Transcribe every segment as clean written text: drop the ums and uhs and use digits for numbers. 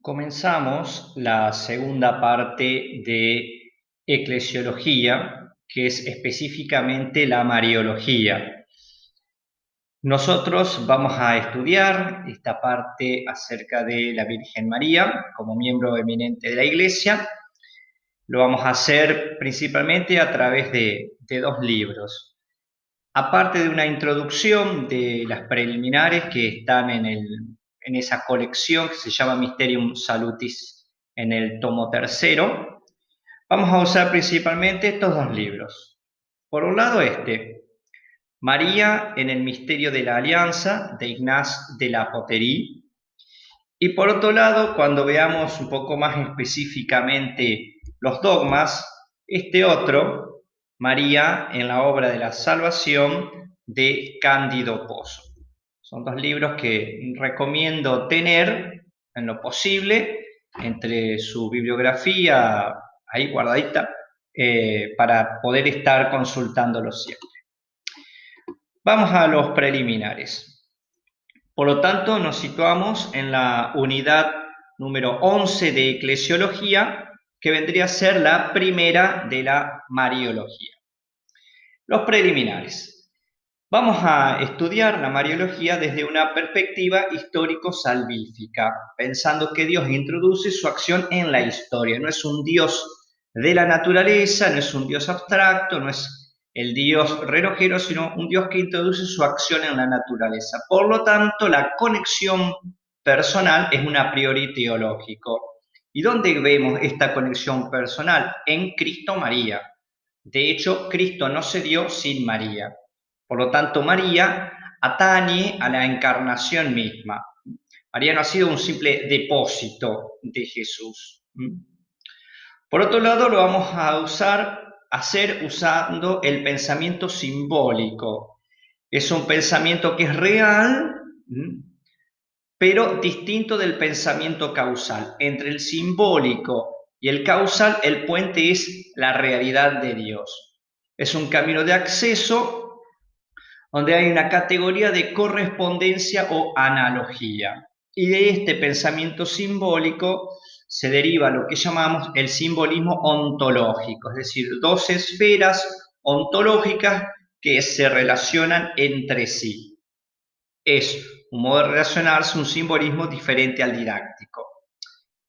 Comenzamos la segunda parte de eclesiología, que es específicamente la mariología. Nosotros vamos a estudiar esta parte acerca de la Virgen María como miembro eminente de la Iglesia. Lo vamos a hacer principalmente a través de dos libros. Aparte de una introducción de las preliminares que están en esa colección que se llama Mysterium Salutis en el tomo tercero, vamos a usar principalmente estos dos libros. Por un lado María en el Misterio de la Alianza, de Ignaz de la Poterie, y por otro lado, cuando veamos un poco más específicamente los dogmas, este otro, María en la obra de la salvación de Cándido Pozo. Son dos libros que recomiendo tener en lo posible entre su bibliografía ahí guardadita para poder estar consultándolos siempre. Vamos a los preliminares. Por lo tanto, nos situamos en la unidad número 11 de eclesiología, que vendría a ser la primera de la mariología. Los preliminares. Vamos a estudiar la mariología desde una perspectiva histórico-salvífica, pensando que Dios introduce su acción en la historia. No es un Dios de la naturaleza, no es un Dios abstracto, no es el Dios relojero, sino un Dios que introduce su acción en la naturaleza. Por lo tanto, la conexión personal es un a priori teológico. ¿Y dónde vemos esta conexión personal? En Cristo María. De hecho, Cristo no se dio sin María. Por lo tanto, María atañe a la encarnación misma. María no ha sido un simple depósito de Jesús. Por otro lado, lo vamos a hacer usando el pensamiento simbólico. Es un pensamiento que es real, pero distinto del pensamiento causal. Entre el simbólico y el causal, el puente es la realidad de Dios. Es un camino de acceso donde hay una categoría de correspondencia o analogía. Y de este pensamiento simbólico se deriva lo que llamamos el simbolismo ontológico, es decir, dos esferas ontológicas que se relacionan entre sí. Es un modo de relacionarse, un simbolismo diferente al didáctico.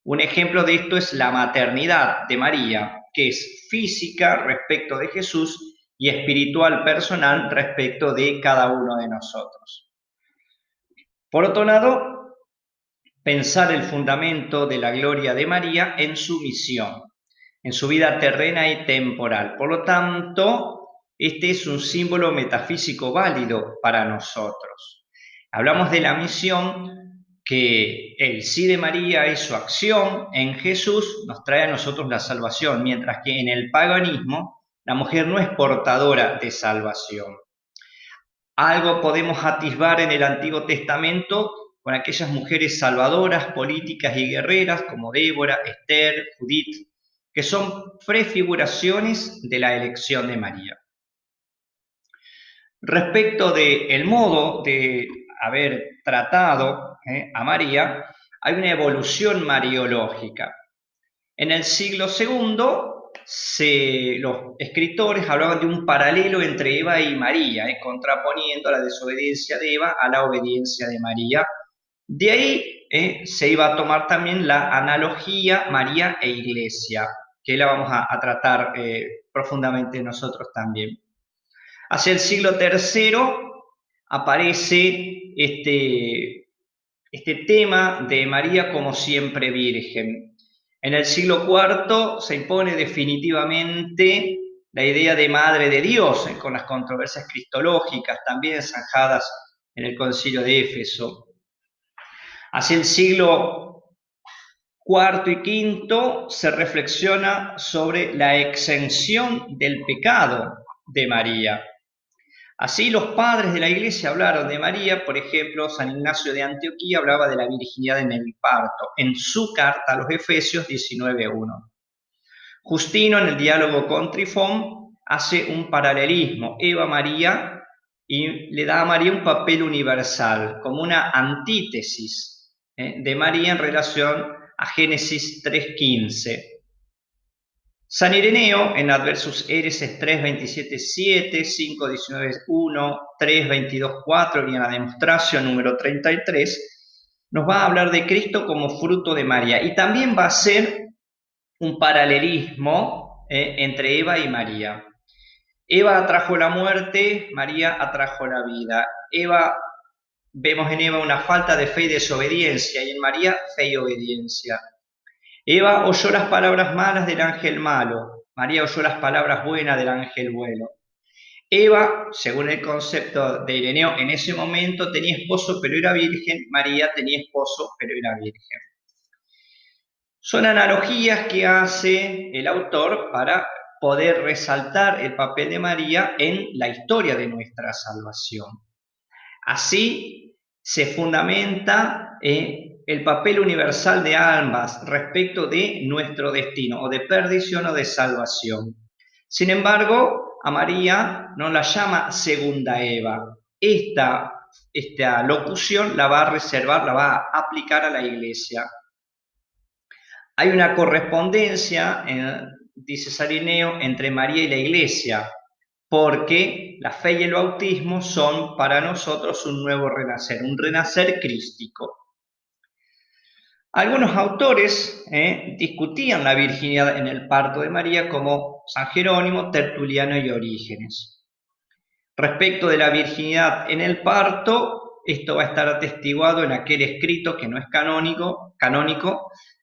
Un ejemplo de esto es la maternidad de María, que es física respecto de Jesús y espiritual personal respecto de cada uno de nosotros. Por otro lado, pensar el fundamento de la gloria de María en su misión, en su vida terrena y temporal. Por lo tanto, este es un símbolo metafísico válido para nosotros. Hablamos de la misión que el sí de María y su acción en Jesús nos trae a nosotros la salvación, mientras que en el paganismo la mujer no es portadora de salvación. Algo podemos atisbar en el Antiguo Testamento con aquellas mujeres salvadoras, políticas y guerreras como Débora, Esther, Judith, que son prefiguraciones de la elección de María. Respecto del modo de haber tratado a María, hay una evolución mariológica. En el siglo II, los escritores hablaban de un paralelo entre Eva y María, contraponiendo la desobediencia de Eva a la obediencia de María. De ahí se iba a tomar también la analogía María e Iglesia, que la vamos a tratar profundamente nosotros también. Hacia el siglo III aparece este tema de María como siempre virgen. En el siglo IV se impone definitivamente la idea de madre de Dios, con las controversias cristológicas también zanjadas en el concilio de Éfeso. Hacia el siglo IV y V se reflexiona sobre la exención del pecado de María. Así los padres de la Iglesia hablaron de María, por ejemplo, San Ignacio de Antioquía hablaba de la virginidad en el parto, en su carta a los Efesios 19:1. Justino, en el diálogo con Trifón, hace un paralelismo, Eva-María, y le da a María un papel universal, como una antítesis de María en relación a Génesis 3:15. San Ireneo, en Adversus Ereses 3:27-7, 5:19-1, 3:22-4 y en la demostración número 33, nos va a hablar de Cristo como fruto de María. Y también va a ser un paralelismo entre Eva y María. Eva atrajo la muerte, María atrajo la vida. Vemos en Eva una falta de fe y desobediencia, y en María fe y obediencia. Eva oyó las palabras malas del ángel malo, María oyó las palabras buenas del ángel bueno. Eva, según el concepto de Ireneo, en ese momento tenía esposo pero era virgen, María tenía esposo pero era virgen. Son analogías que hace el autor para poder resaltar el papel de María en la historia de nuestra salvación. Así se fundamenta el papel universal de ambas respecto de nuestro destino, o de perdición o de salvación. Sin embargo, a María no la llama segunda Eva. Esta locución la va a reservar, la va a aplicar a la Iglesia. Hay una correspondencia, dice San Ireneo, entre María y la Iglesia, porque la fe y el bautismo son para nosotros un nuevo renacer, un renacer crístico. Algunos autores discutían la virginidad en el parto de María, como San Jerónimo, Tertuliano y Orígenes. Respecto de la virginidad en el parto, esto va a estar atestiguado en aquel escrito que no es canónico,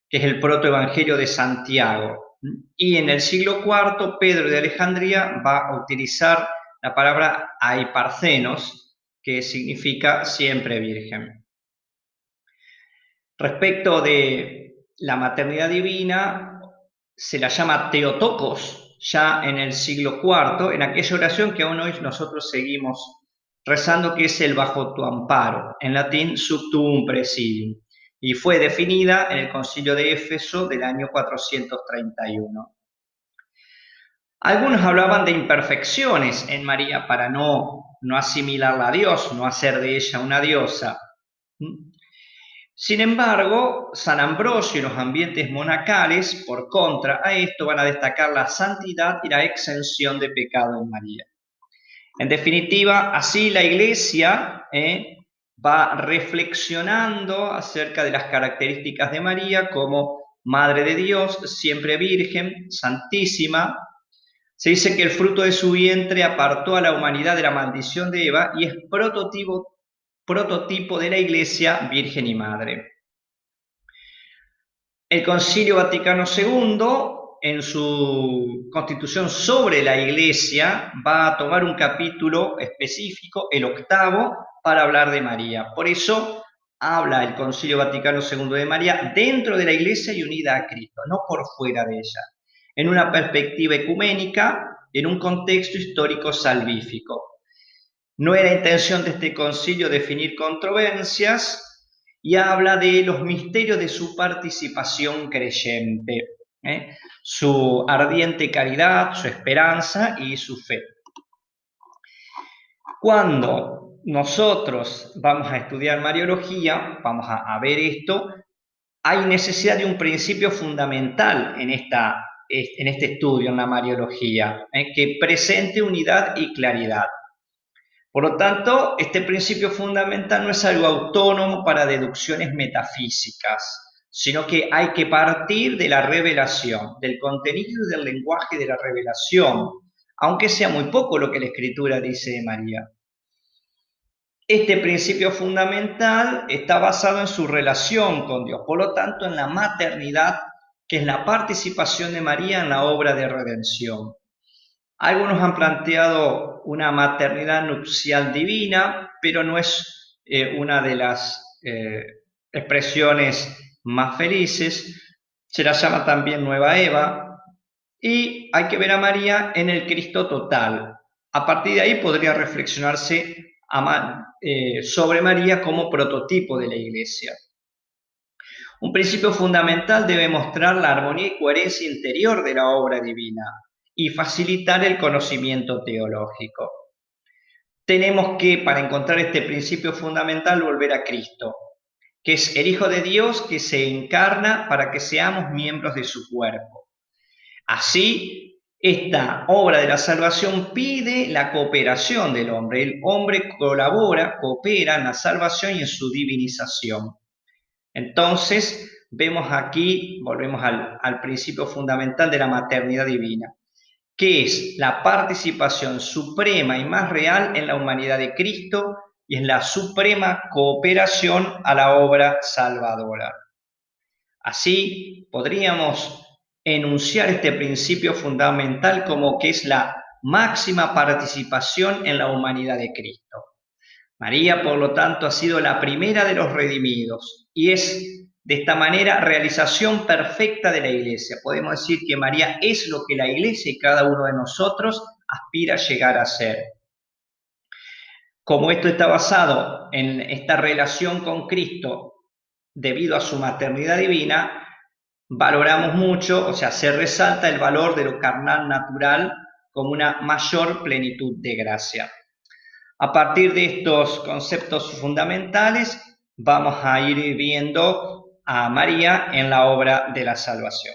que es el protoevangelio de Santiago. Y en el siglo IV, Pedro de Alejandría va a utilizar la palabra aiparcenos, que significa siempre virgen. Respecto de la maternidad divina, se la llama Theotokos, ya en el siglo IV, en aquella oración que aún hoy nosotros seguimos rezando, que es el bajo tu amparo, en latín sub tuum praesidium, y fue definida en el Concilio de Éfeso del año 431. Algunos hablaban de imperfecciones en María para no asimilarla a Dios, no hacer de ella una diosa. Sin embargo, San Ambrosio y los ambientes monacales, por contra a esto, van a destacar la santidad y la exención de pecado en María. En definitiva, así la Iglesia va reflexionando acerca de las características de María como Madre de Dios, siempre virgen, santísima. Se dice que el fruto de su vientre apartó a la humanidad de la maldición de Eva y es prototipo de la Iglesia virgen y madre. El Concilio Vaticano II, en su constitución sobre la Iglesia, va a tomar un capítulo específico, el 8º, para hablar de María. Por eso habla el Concilio Vaticano II de María dentro de la Iglesia y unida a Cristo, no por fuera de ella, en una perspectiva ecuménica, en un contexto histórico salvífico. No era intención de este concilio definir controversias, y habla de los misterios de su participación creyente, su ardiente caridad, su esperanza y su fe. Cuando nosotros vamos a estudiar Mariología, vamos a ver esto, hay necesidad de un principio fundamental en este estudio, en la Mariología, que presente unidad y claridad. Por lo tanto, este principio fundamental no es algo autónomo para deducciones metafísicas, sino que hay que partir de la revelación, del contenido y del lenguaje de la revelación, aunque sea muy poco lo que la Escritura dice de María. Este principio fundamental está basado en su relación con Dios, por lo tanto en la maternidad, que es la participación de María en la obra de redención. Algunos han planteado una maternidad nupcial divina, pero no es una de las expresiones más felices. Se la llama también Nueva Eva. Y hay que ver a María en el Cristo total. A partir de ahí podría reflexionarse sobre María como prototipo de la Iglesia. Un principio fundamental debe mostrar la armonía y coherencia interior de la obra divina y facilitar el conocimiento teológico. Tenemos que, para encontrar este principio fundamental, volver a Cristo, que es el Hijo de Dios que se encarna para que seamos miembros de su cuerpo. Así, esta obra de la salvación pide la cooperación del hombre. El hombre colabora, coopera en la salvación y en su divinización. Entonces, vemos aquí, volvemos al principio fundamental de la maternidad divina, que es la participación suprema y más real en la humanidad de Cristo y en la suprema cooperación a la obra salvadora. Así podríamos enunciar este principio fundamental como que es la máxima participación en la humanidad de Cristo. María, por lo tanto, ha sido la primera de los redimidos y es de esta manera realización perfecta de la Iglesia. Podemos decir que María es lo que la Iglesia y cada uno de nosotros aspira a llegar a ser. Como esto está basado en esta relación con Cristo debido a su maternidad divina, valoramos mucho, o sea, se resalta el valor de lo carnal natural como una mayor plenitud de gracia. A partir de estos conceptos fundamentales, vamos a ir viendo a María en la obra de la salvación.